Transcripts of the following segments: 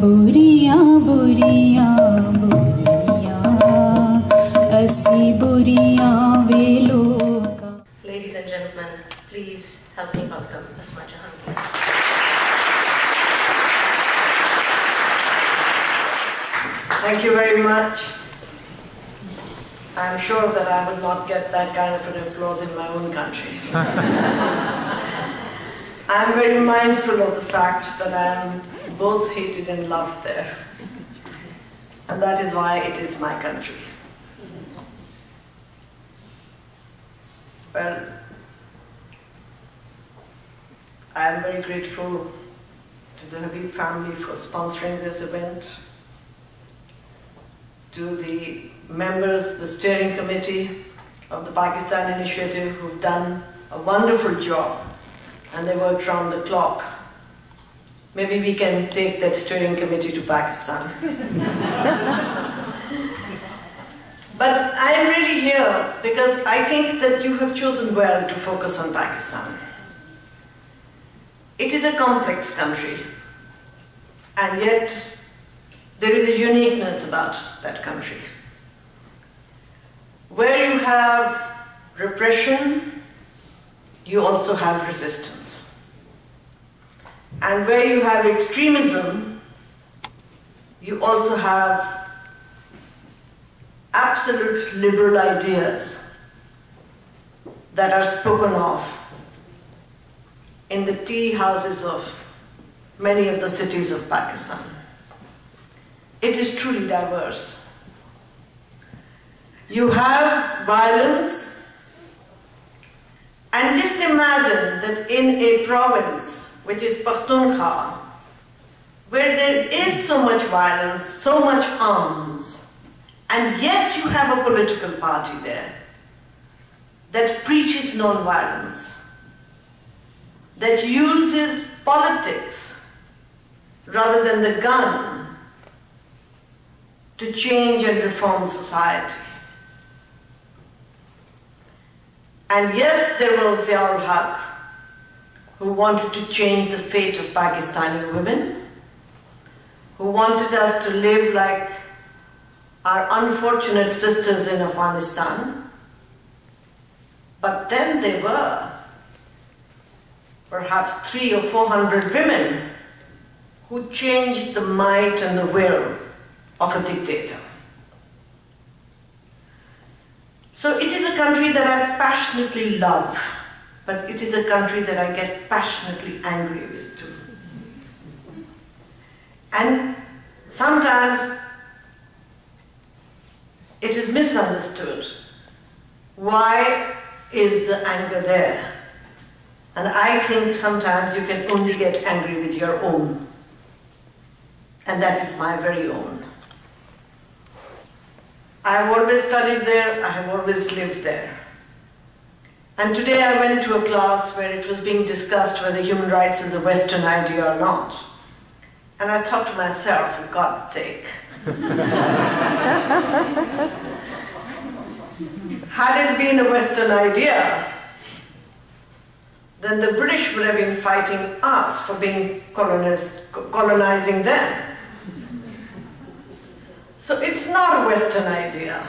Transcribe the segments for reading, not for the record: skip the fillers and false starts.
बुरियां बुरियां बुरियां असी बुरियां वे लोका. Ladies and gentlemen, please help me welcome Asma Jahangir. Thank you very much. I'm sure that I will not get that kind of an applause in my own country. I'm very mindful of the fact that I am both hated and loved there. And that is why it is my country. Well, I am very grateful to the Habib family for sponsoring this event, to the members, the steering committee of the Pakistan initiative who've done a wonderful job, and they worked round the clock. Maybe we can take that steering committee to Pakistan. But I am really here because I think that you have chosen well to focus on Pakistan. It is a complex country, and yet there is a uniqueness about that country. Where you have repression, you also have resistance. And where you have extremism, you also have absolute liberal ideas that are spoken of in the tea houses of many of the cities of Pakistan. It is truly diverse. You have violence, and just imagine that in a province which is Pakhtunkhwa, where there is so much violence, so much arms, and yet you have a political party there that preaches non-violence, that uses politics rather than the gun to change and reform society. And yes, there was Ziaul Haq, who wanted to change the fate of Pakistani women, who wanted us to live like our unfortunate sisters in Afghanistan. But then there were perhaps 300 or 400 women who changed the might and the will of a dictator. So it is a country that I passionately love, but it is a country that I get passionately angry with too. And sometimes it is misunderstood. Why is the anger there? And I think sometimes you can only get angry with your own. And that is my very own. I have always studied there, I have always lived there. And today I went to a class where it was being discussed whether human rights is a Western idea or not. And I thought to myself, for God's sake, had it been a Western idea, then the British would have been fighting us for being colonizing them. So it's not a Western idea.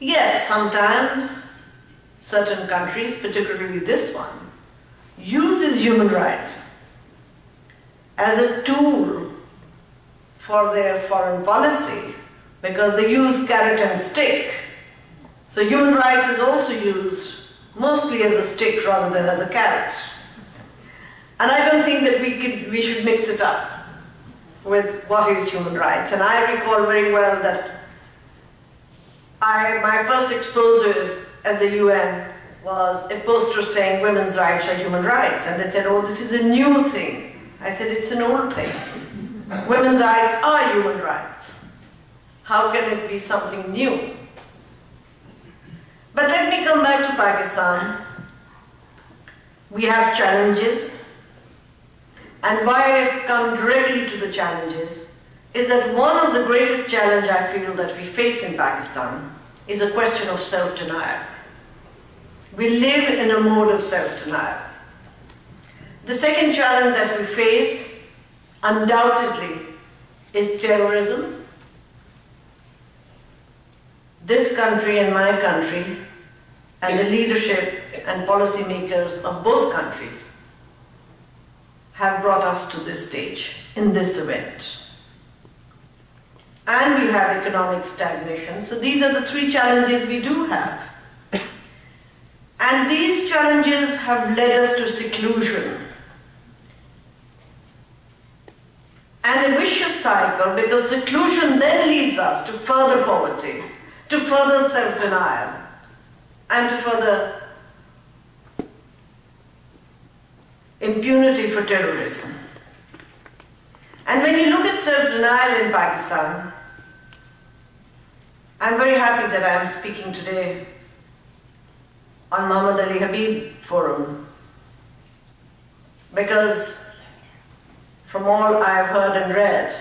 Yes, sometimes certain countries, particularly this one, uses human rights as a tool for their foreign policy because they use carrot and stick. So human rights is also used mostly as a stick rather than as a carrot. And I don't think that we should mix it up with what is human rights. And I recall very well that my first exposure at the UN was a poster saying women's rights are human rights. And they said, oh, this is a new thing. I said, it's an old thing. Women's rights are human rights. How can it be something new? But let me come back to Pakistan. We have challenges. And why I come directly to the challenges is that one of the greatest challenges I feel that we face in Pakistan is a question of self-denial. We live in a mode of self-denial. The second challenge that we face undoubtedly is terrorism. This country and my country and the leadership and policymakers of both countries have brought us to this stage in this event. And we have economic stagnation. So these are the three challenges we do have. And these challenges have led us to seclusion. And a vicious cycle, because seclusion then leads us to further poverty, to further self-denial, and to further impunity for terrorism. And when you look at self-denial in Pakistan, I'm very happy that I am speaking today on Muhammad Ali Habib Forum, because from all I have heard and read,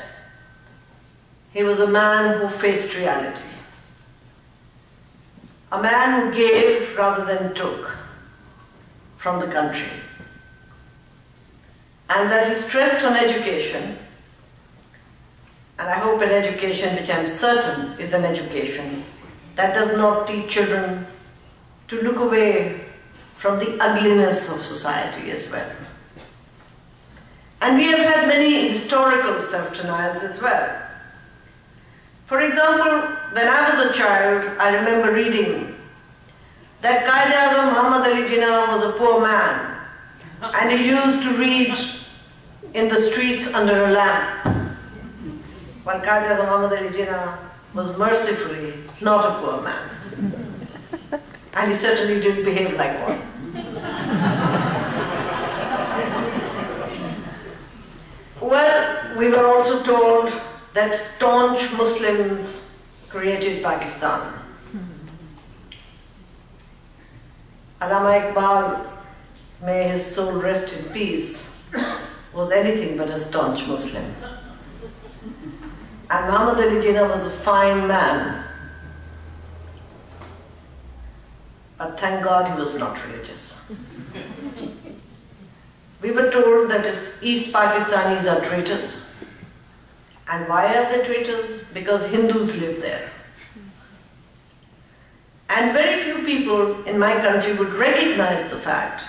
he was a man who faced reality. A man who gave rather than took from the country. And that he stressed on education, and I hope an education which I'm certain is an education that does not teach children to look away from the ugliness of society as well. And we have had many historical self-denials as well. For example, when I was a child, I remember reading that Qaid-e-Azam Muhammad Ali Jinnah was a poor man, and he used to read in the streets under a lamp, while Qaid-e-Azam Muhammad Ali Jinnah was mercifully not a poor man. And he certainly didn't behave like one. Well, we were also told that staunch Muslims created Pakistan. Allama Iqbal, may his soul rest in peace, was anything but a staunch Muslim. And Muhammad Ali Jinnah was a fine man. But thank God he was not religious. We were told that East Pakistanis are traitors. And why are they traitors? Because Hindus live there. And very few people in my country would recognize the fact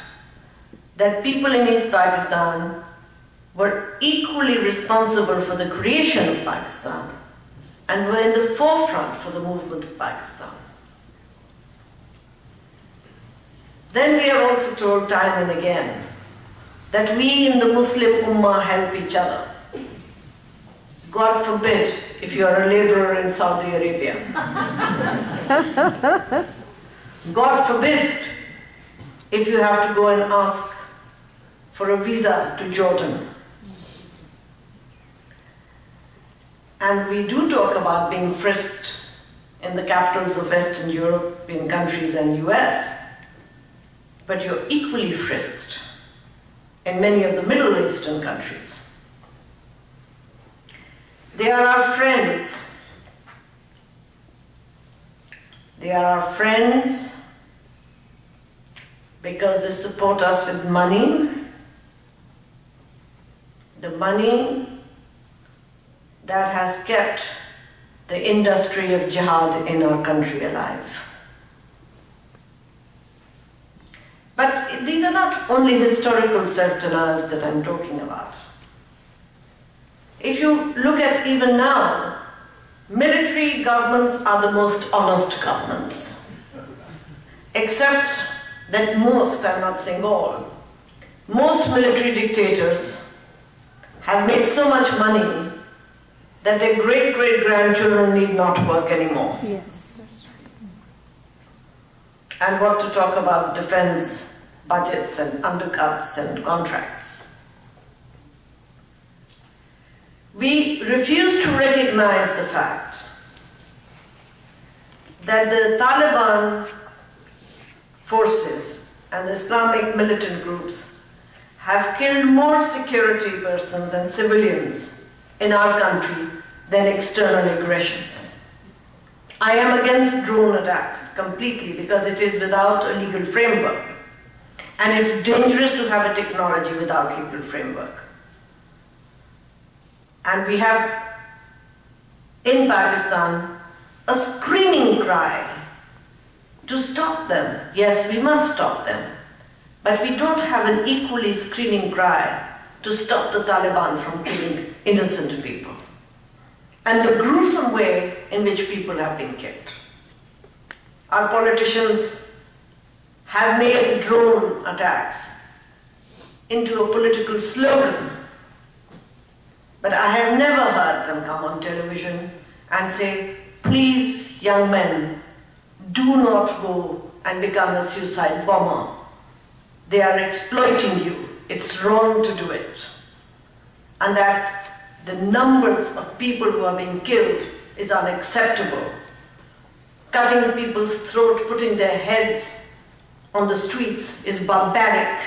that people in East Pakistan were equally responsible for the creation of Pakistan and were in the forefront for the movement of Pakistan. Then we are also told time and again that we in the Muslim Ummah help each other. God forbid if you are a laborer in Saudi Arabia. God forbid if you have to go and ask for a visa to Jordan. And we do talk about being frisked in the capitals of Western European countries and US, but you're equally frisked in many of the Middle Eastern countries. They are our friends. They are our friends because they support us with money, the money that has kept the industry of jihad in our country alive. But these are not only historical self-denials that I'm talking about. If you look at even now, military governments are the most honest governments. Except that most, I'm not saying all, most military dictators have made so much money that their great-great-grandchildren need not work anymore. Yes, that's right. And what to talk about defense budgets and undercuts and contracts. We refuse to recognize the fact that the Taliban forces and the Islamic militant groups have killed more security persons and civilians in our country than external aggressions. I am against drone attacks completely because it is without a legal framework. And it's dangerous to have a technology without legal framework. And we have in Pakistan a screaming cry to stop them. Yes, we must stop them. But we don't have an equally screaming cry to stop the Taliban from killing innocent people. And the gruesome way in which people have been killed. Our politicians have made drone attacks into a political slogan. But I have never heard them come on television and say, please, young men, do not go and become a suicide bomber. They are exploiting you. It's wrong to do it. And that the numbers of people who are being killed is unacceptable. Cutting people's throat, putting their heads on the streets is barbaric.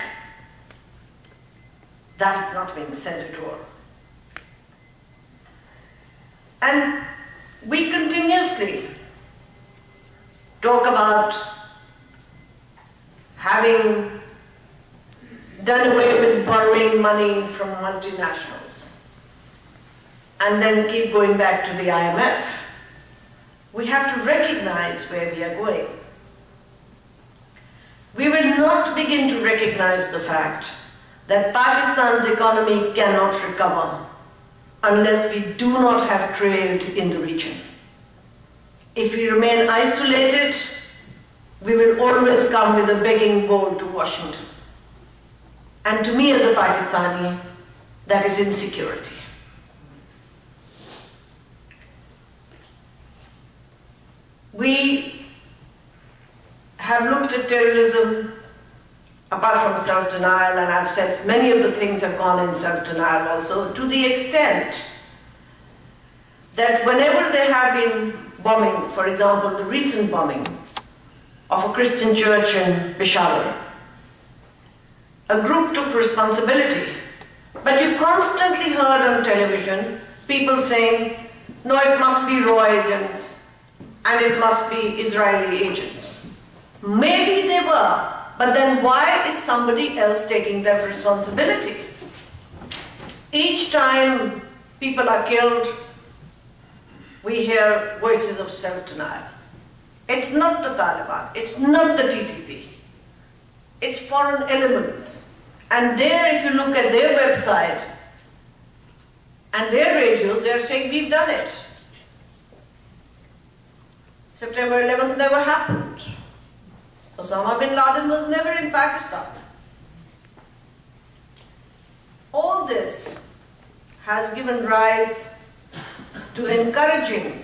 That is not being said at all. And we continuously talk about having done away with borrowing money from multinationals and then keep going back to the IMF. We have to recognize where we are going. We will not begin to recognize the fact that Pakistan's economy cannot recover unless we do not have trade in the region. If we remain isolated, we will always come with a begging bowl to Washington. And to me as a Pakistani, that is insecurity. We have looked at terrorism apart from self-denial, and I've said many of the things have gone in self-denial also, to the extent that whenever there have been bombings, for example, the recent bombing of a Christian church in Peshawar, a group took responsibility. But you constantly heard on television people saying, no, it must be raw agents and it must be Israeli agents. Maybe they were, but then why is somebody else taking that responsibility? Each time people are killed, we hear voices of self-denial. It's not the Taliban, it's not the TTP. It's foreign elements. And there, if you look at their website and their radios, they're saying, we've done it. September 11th never happened. Osama bin Laden was never in Pakistan. All this has given rise to encouraging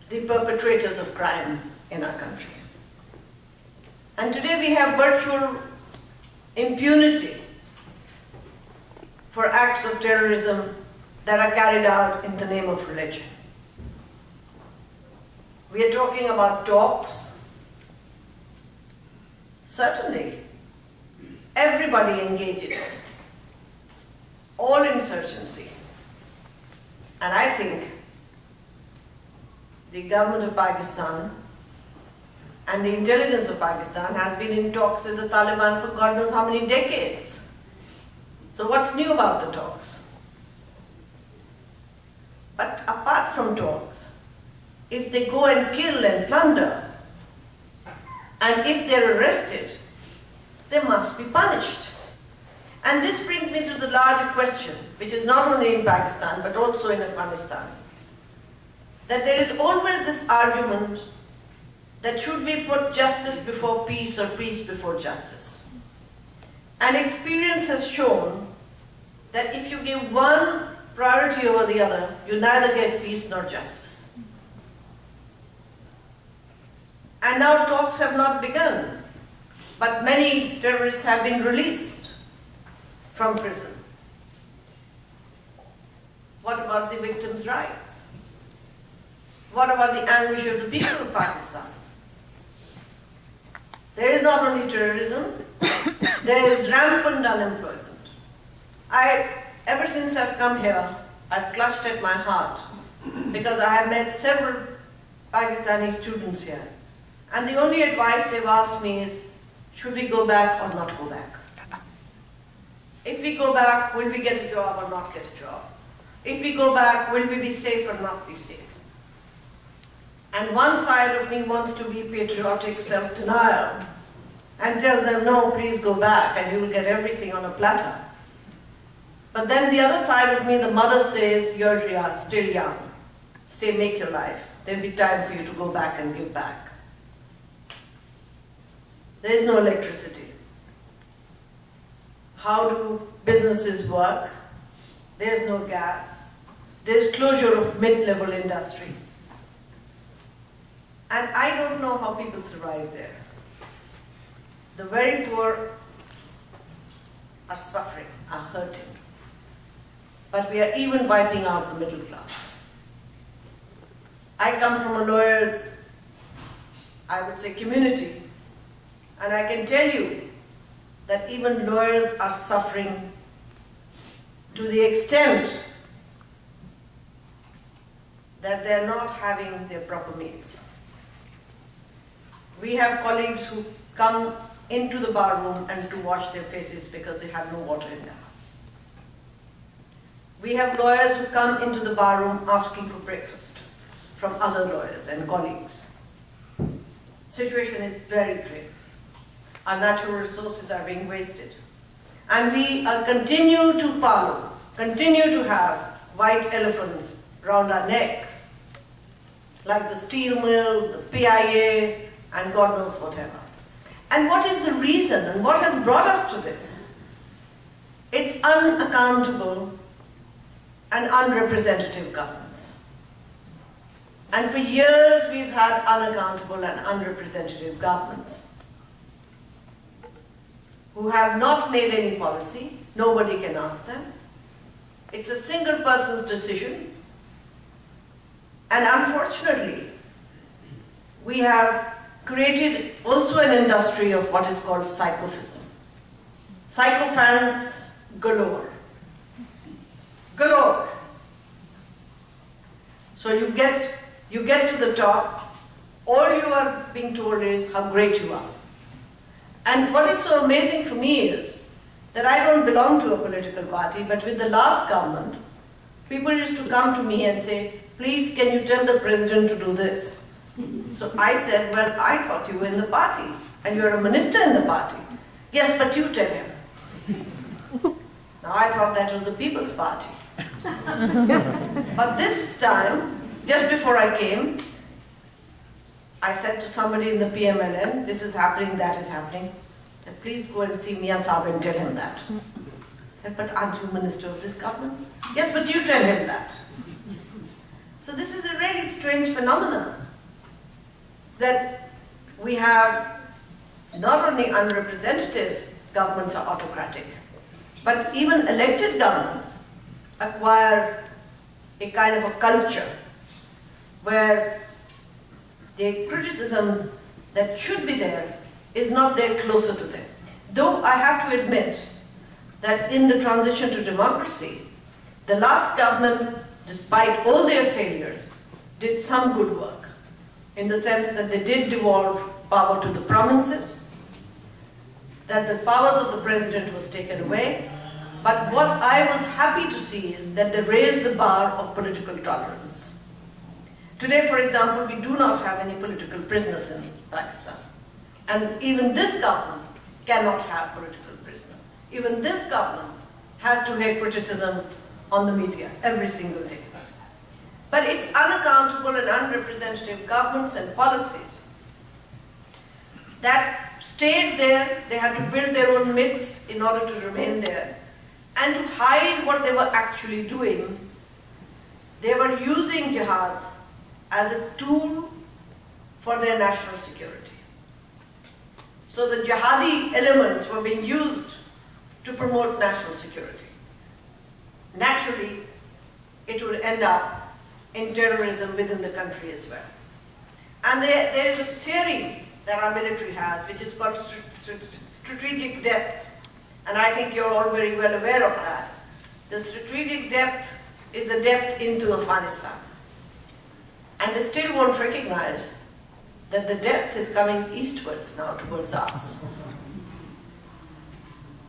the perpetrators of crime in our country. And today we have virtual impunity for acts of terrorism that are carried out in the name of religion. We are talking about talks. Certainly, everybody engages, all insurgency. And I think the government of Pakistan and the intelligence of Pakistan has been in talks with the Taliban for God knows how many decades. So what's new about the talks? But apart from talks, if they go and kill and plunder, and if they're arrested, they must be punished. And this brings me to the larger question, which is not only in Pakistan, but also in Afghanistan, that there is always this argument that should we put justice before peace or peace before justice. And experience has shown that if you give one priority over the other, you neither get peace nor justice. And now talks have not begun, but many terrorists have been released from prison. What about the victims' rights? What about the anguish of the people of Pakistan? There is not only terrorism, there is rampant unemployment. Ever since I've come here, I've clutched at my heart because I have met several Pakistani students here. And the only advice they've asked me is, should we go back or not go back? If we go back, will we get a job or not get a job? If we go back, will we be safe or not be safe? And one side of me wants to be patriotic self-denial and tell them, no, please go back and you will get everything on a platter. But then the other side of me, the mother says, you're still young. Stay, make your life. There'll be time for you to go back and give back. There is no electricity. How do businesses work? There's no gas. There's closure of mid-level industry. And I don't know how people survive there. The very poor are suffering, are hurting. But we are even wiping out the middle class. I come from a lawyer's, I would say, community. And I can tell you that even lawyers are suffering to the extent that they're not having their proper meals. We have colleagues who come into the bar room and to wash their faces because they have no water in their house. We have lawyers who come into the bar room asking for breakfast from other lawyers and colleagues. Situation is very grave. Our natural resources are being wasted. And we continue to have white elephants around our neck, like the steel mill, the PIA, and God knows whatever. And what is the reason and what has brought us to this? It's unaccountable and unrepresentative governance. And for years we've had unaccountable and unrepresentative governments who have not made any policy. Nobody can ask them. It's a single person's decision. And unfortunately, we have created also an industry of what is called psychophism. Psychophants galore. Galore. So you get to the top, all you are being told is how great you are. And what is so amazing for me is that I don't belong to a political party, but with the last government, people used to come to me and say, please, can you tell the president to do this? So I said, well, I thought you were in the party, and you're a minister in the party. Yes, but you tell him. Now I thought that was the People's Party. But this time, just before I came, I said to somebody in the PMLN, this is happening, that is happening. Said, please go and see Mia Saab and tell him that. I said, but aren't you minister of this government? Yes, but you tell him that. So this is a really strange phenomenon, that we have not only unrepresentative governments are autocratic, but even elected governments acquire a kind of a culture where the criticism that should be there is not there closer to them. Though I have to admit that in the transition to democracy, the last government, despite all their failures, did some good work, in the sense that they did devolve power to the provinces, that the powers of the president was taken away. But what I was happy to see is that they raised the bar of political tolerance. Today, for example, we do not have any political prisoners in Pakistan. And even this government cannot have political prisoners. Even this government has to hear criticism on the media every single day. But it's unaccountable and unrepresentative governments and policies that stayed there. They had to build their own myths in order to remain there. And to hide what they were actually doing, they were using jihad as a tool for their national security. So the jihadi elements were being used to promote national security. Naturally, it would end up in terrorism within the country as well. And there is a theory that our military has, which is called strategic depth. And I think you're all very well aware of that. The strategic depth is the depth into Afghanistan. And they still won't recognize that the depth is coming eastwards now towards us.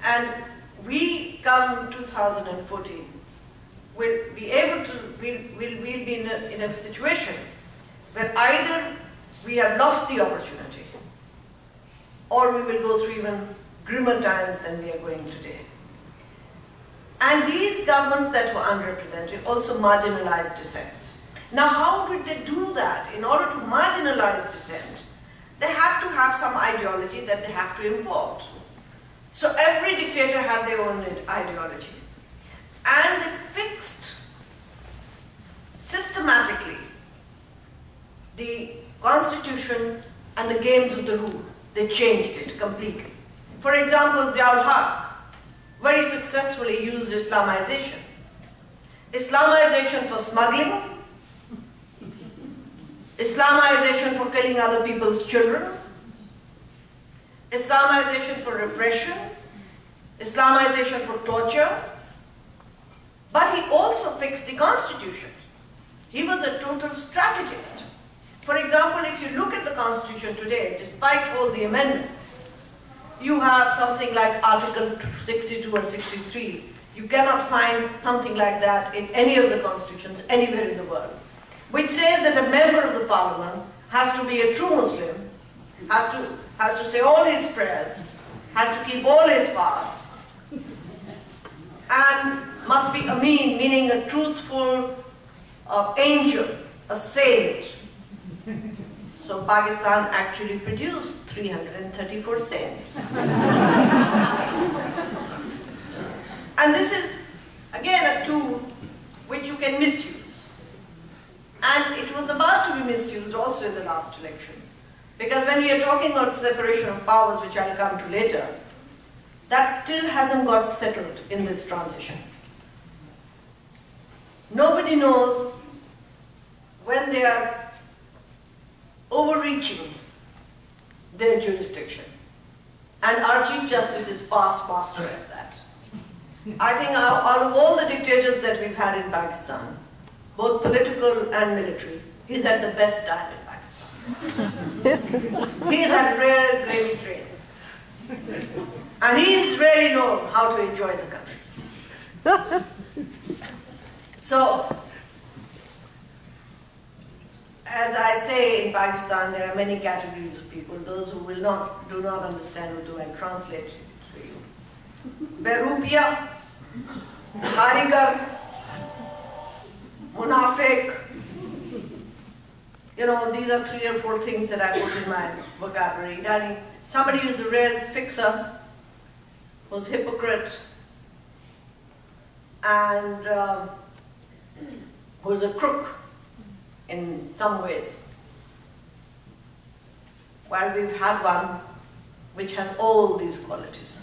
And we come 2014, will be able to, we'll be in a situation where either we have lost the opportunity or we will go through even grimmer times than we are going today. And these governments that were underrepresented also marginalized dissent. Now, how did they do that? In order to marginalize dissent, they had to have some ideology that they have to import. So every dictator had their own ideology. And they fixed systematically the constitution and the games of the rule. They changed it completely. For example, Ziaul-Haq very successfully used Islamization. Islamization for smuggling, Islamization for killing other people's children, Islamization for repression, Islamization for torture. But he also fixed the constitution. He was a total strategist. For example, if you look at the constitution today, despite all the amendments, you have something like Article 62 and 63. You cannot find something like that in any of the constitutions anywhere in the world, which says that a member of the parliament has to be a true Muslim, has to say all his prayers, has to keep all his fasts, and must be Amin, meaning a truthful angel, a saint. So Pakistan actually produced 334 saints. And this is, again, a tool which you can misuse. And it was about to be misused also in the last election. Because when we are talking about separation of powers, which I'll come to later, that still hasn't got settled in this transition. Nobody knows when they are overreaching their jurisdiction. And our Chief Justice is past master at that. I think out of all the dictators that we've had in Pakistan, both political and military, he's had the best time in Pakistan. He's had rare gravy train. And he's really known how to enjoy the country. So, as I say, in Pakistan, there are many categories of people. Those who do not understand Urdu, I'll translate it to you. Berupia, Karigar, Munafiq. You know, these are 3 or 4 things that I put in my vocabulary. Yani, somebody who's a real fixer, who's hypocrite, and who's a crook in some ways. While we've had one which has all these qualities.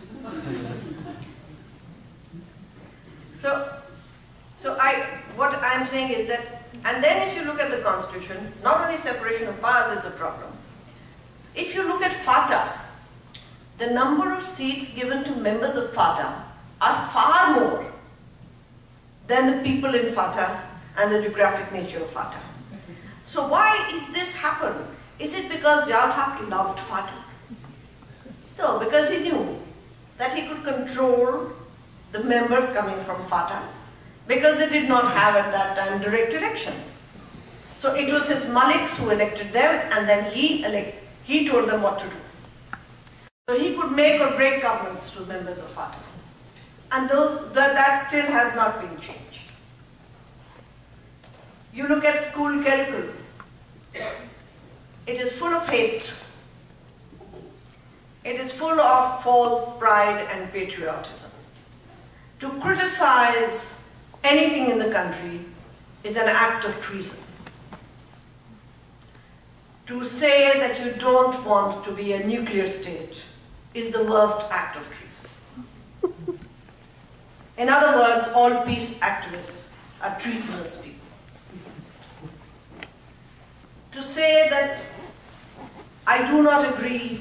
What I'm saying is that, and then if you look at the constitution, not only separation of powers is a problem. If you look at FATA, the number of seats given to members of FATA are far more than the people in FATA and the geographic nature of FATA. So why is this happen? Is it because Ziaul-Haq loved FATA? No, because he knew that he could control the members coming from FATA, because they did not have at that time direct elections. So it was his maliks who elected them, and then he told them what to do. So he could make or break governments to members of FATA. And that still has not been changed. You look at school curriculum. It is full of hate. It is full of false pride and patriotism. To criticize anything in the country is an act of treason. To say that you don't want to be a nuclear state is the worst act of treason. In other words, all peace activists are treasonous people. To say that I do not agree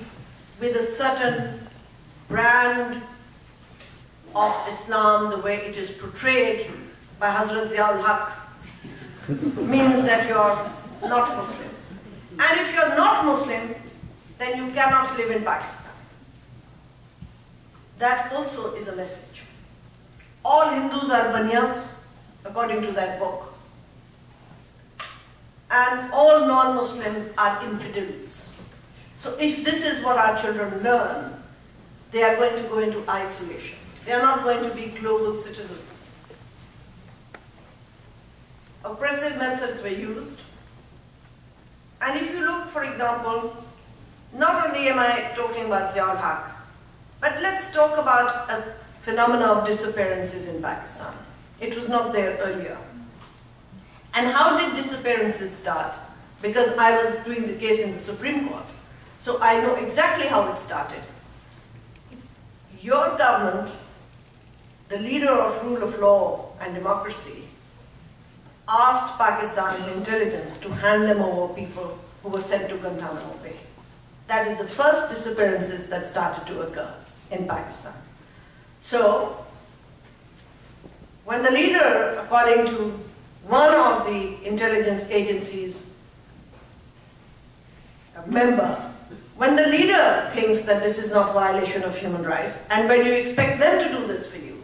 with a certain brand of Islam, the way it is portrayed by Hazrat Ziaul-Haq, means that you are not Muslim. And if you are not Muslim, then you cannot live in Pakistan. That also is a message. All Hindus are banyas, according to that book. And all non-Muslims are infidels. So if this is what our children learn, they are going to go into isolation. They are not going to be global citizens. Oppressive methods were used. And if you look, for example, not only am I talking about Ziaul Haq, but let's talk about a phenomenon of disappearances in Pakistan. It was not there earlier. And how did disappearances start? Because I was doing the case in the Supreme Court. So I know exactly how it started. Your government, the leader of rule of law and democracy, asked Pakistan's intelligence to hand them over people who were sent to Guantanamo Bay. That is the first disappearances that started to occur in Pakistan. So, when the leader, according to one of the intelligence agencies, a member, when the leader thinks that this is not violation of human rights, and when you expect them to do this for you,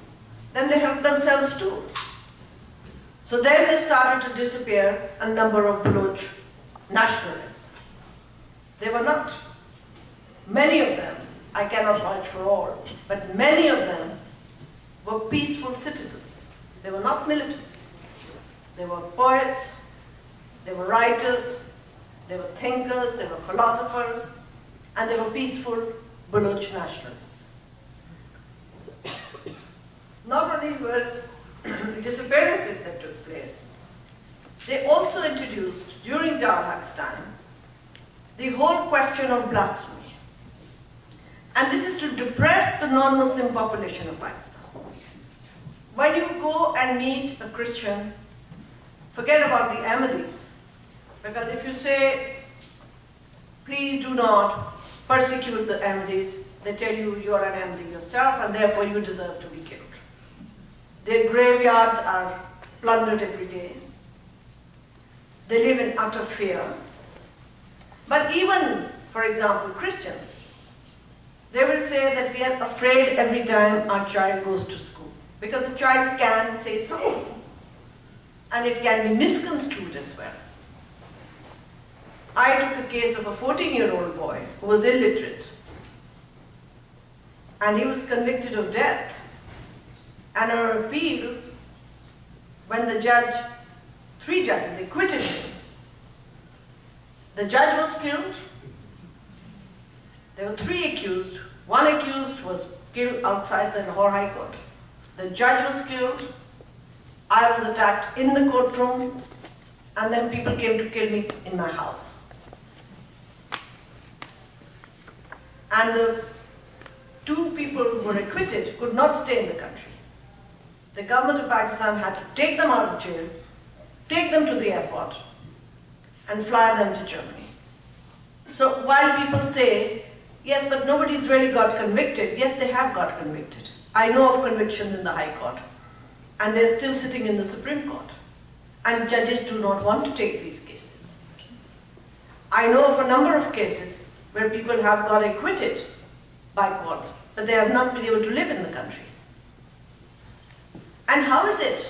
then they help themselves too. So then they started to disappear a number of Baloch nationalists. They were not. Many of them, I cannot vouch for all, but many of them were peaceful citizens. They were not militants. They were poets, they were writers, they were thinkers, they were philosophers, and they were peaceful Baloch nationalists. Not only were the disappearances that took place, they also introduced, during Ziaul Haq's time, the whole question of blasphemy. And this is to depress the non-Muslim population of Pakistan. When you go and meet a Christian, forget about the Ahmadis, because if you say, please do not persecute the Ahmadis, they tell you you are an Ahmadi yourself and therefore you deserve to be killed. Their graveyards are plundered every day. They live in utter fear. But even, for example, Christians, they will say that we are afraid every time our child goes to school, because a child can say something, and it can be misconstrued as well. I took a case of a 14-year-old boy who was illiterate, and he was convicted of death. And on appeal, when the judge, 3 judges acquitted him, the judge was killed. There were 3 accused. 1 accused was killed outside the Lahore High Court. The judge was killed. I was attacked in the courtroom, and then people came to kill me in my house. And the 2 people who were acquitted could not stay in the country. The government of Pakistan had to take them out of jail, take them to the airport, and fly them to Germany. So while people say, yes, but nobody's really got convicted, yes, they have got convicted. I know of convictions in the High Court, and they're still sitting in the Supreme Court. And judges do not want to take these cases. I know of a number of cases where people have got acquitted by courts, but they have not been able to live in the country. And how is it?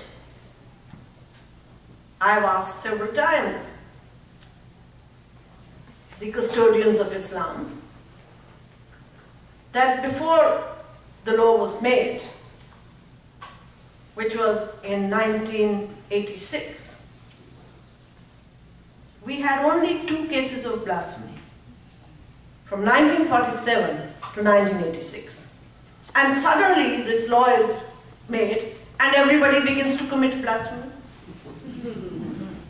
I've asked several times the custodians of Islam that before the law was made, which was in 1986, we had only 2 cases of blasphemy from 1947 to 1986. And suddenly this law is made and everybody begins to commit blasphemy.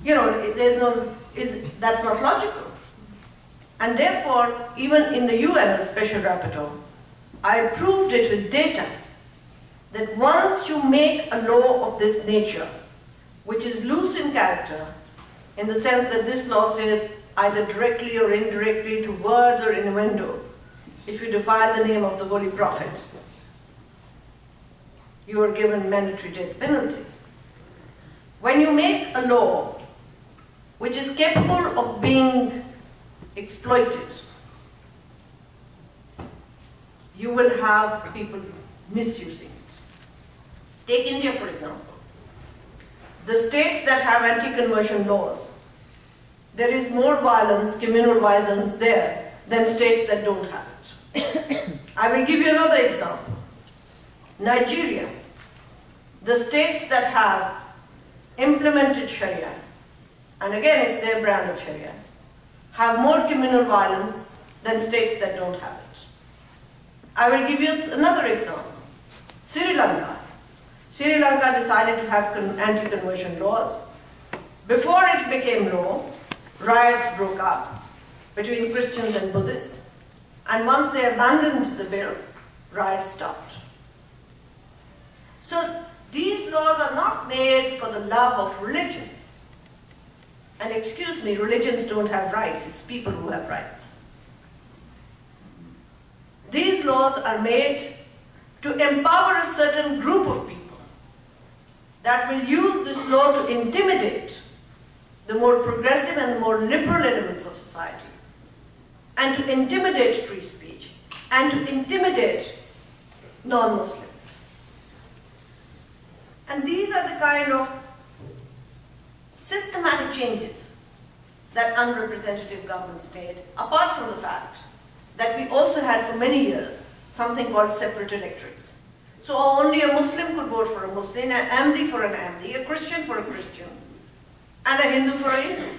You know, that's not logical. And therefore, even in the UN as Special Rapporteur, I proved it with data that once you make a law of this nature, which is loose in character, in the sense that this law says either directly or indirectly through words or innuendo, if you defile the name of the Holy Prophet, you are given mandatory death penalty. When you make a law which is capable of being exploited, you will have people misusing it. Take India, for example. the states that have anti-conversion laws, there is more violence, communal violence there, than states that don't have it. I will give you another example. Nigeria, the states that have implemented Sharia, and again it's their brand of Sharia, have more communal violence than states that don't have it. I will give you another example. Sri Lanka. Sri Lanka decided to have anti-conversion laws. Before it became law, riots broke up between Christians and Buddhists. And once they abandoned the bill, riots stopped. So these laws are not made for the love of religion. And excuse me, religions don't have rights, it's people who have rights. These laws are made to empower a certain group of people that will use this law to intimidate the more progressive and the more liberal elements of society, and to intimidate free speech, and to intimidate non-Muslims. And these are the kind of systematic changes that unrepresentative governments made, apart from the fact that we also had for many years something called separate electorates. So only a Muslim could vote for a Muslim, an Ahmadi for an Ahmadi, a Christian for a Christian, and a Hindu for a Hindu.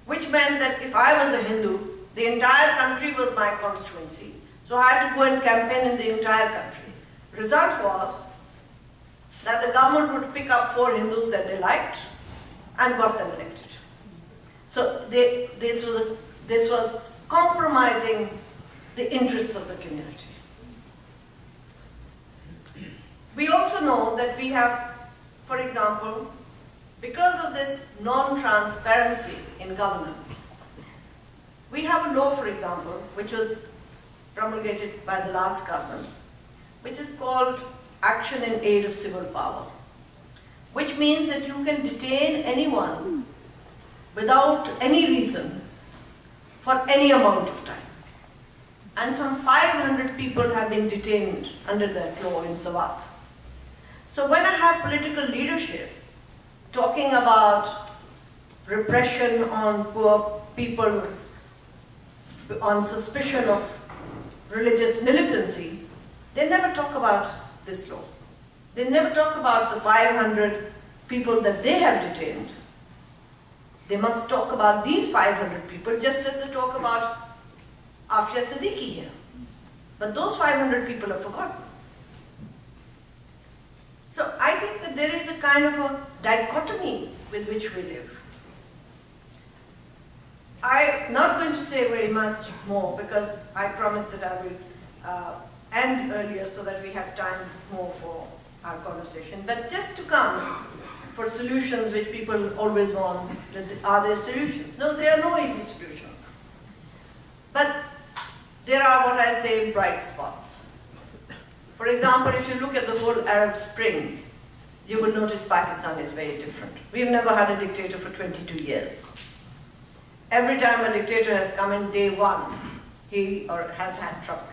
Which meant that if I was a Hindu, the entire country was my constituency. So I had to go and campaign in the entire country. Result was that the government would pick up 4 Hindus that they liked and got them elected. So this was compromising the interests of the community. We also know that we have, for example, because of this non-transparency in governance, we have a law, for example, which was promulgated by the last government, which is called Action in Aid of Civil Power, which means that you can detain anyone without any reason for any amount of time. And some 500 people have been detained under that law in Sawat. So when I have political leadership talking about repression on poor people on suspicion of religious militancy, they never talk about this law. They never talk about the 500 people that they have detained. They must talk about these 500 people just as they talk about Afia Siddiqui here. But those 500 people are forgotten. So I think that there is a kind of a dichotomy with which we live. I'm not going to say very much more because I promised that I will end earlier so that we have time more for our conversation. But just to come for solutions which people always want, are there solutions? No, there are no easy solutions. But there are what I say bright spots. For example, if you look at the whole Arab Spring, you will notice Pakistan is very different. We've never had a dictator for 22 years. Every time a dictator has come in day one, he or has had trouble.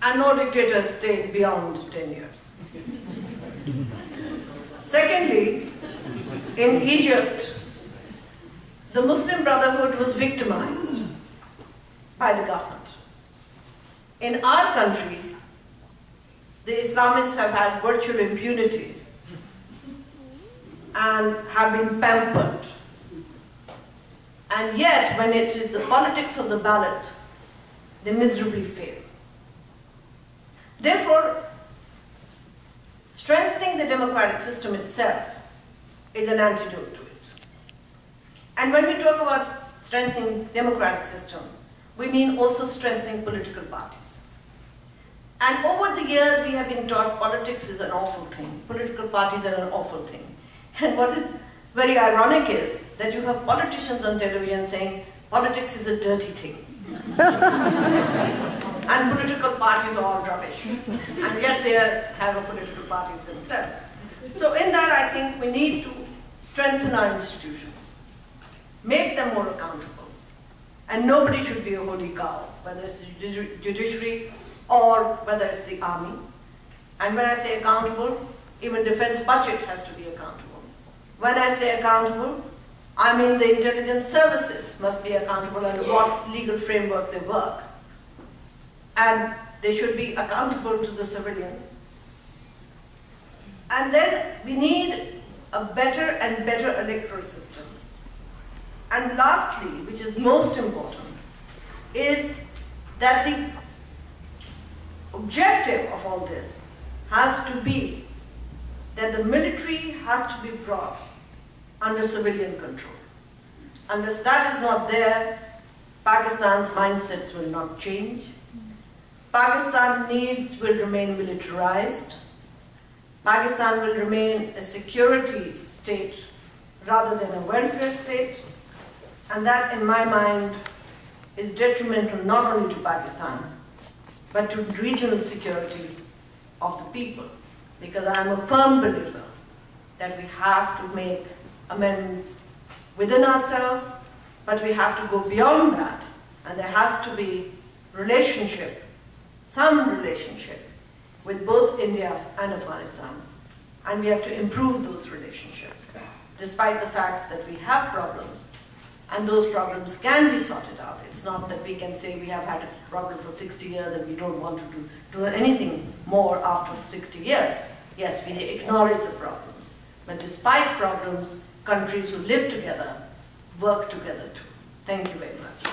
And no dictator has stayed beyond 10 years. Secondly, in Egypt, the Muslim Brotherhood was victimized by the government. In our country, the Islamists have had virtual impunity and have been pampered. And yet, when it is the politics of the ballot, they miserably fail. Therefore, strengthening the democratic system itself is an antidote to it. And when we talk about strengthening democratic system, we mean also strengthening political parties. And over the years, we have been taught politics is an awful thing. Political parties are an awful thing. And what is very ironic is that you have politicians on television saying politics is a dirty thing. And political parties are all rubbish. And yet they have a political parties themselves. So in that, I think we need to strengthen our institutions, make them more accountable. And nobody should be a holy cow, whether it's the judiciary or whether it's the army. And when I say accountable, even defense budget has to be accountable. When I say accountable, I mean the intelligence services must be accountable under what legal framework they work. And they should be accountable to the civilians. And then we need a better and better electoral system. And lastly, which is most important, is that the objective of all this has to be that the military has to be brought under civilian control. Unless that is not there, Pakistan's mindsets will not change. Pakistan's needs will remain militarized. Pakistan will remain a security state rather than a welfare state. And that, in my mind, is detrimental not only to Pakistan, but to regional security of the people. Because I am a firm believer that we have to make amendments within ourselves, but we have to go beyond that. And there has to be relationship, some relationship, with both India and Afghanistan. And we have to improve those relationships, despite the fact that we have problems. And those problems can be sorted out. It's not that we can say we have had a problem for 60 years and we don't want to do anything more after 60 years. Yes, we acknowledge the problems. But despite problems, countries who live together work together too. Thank you very much.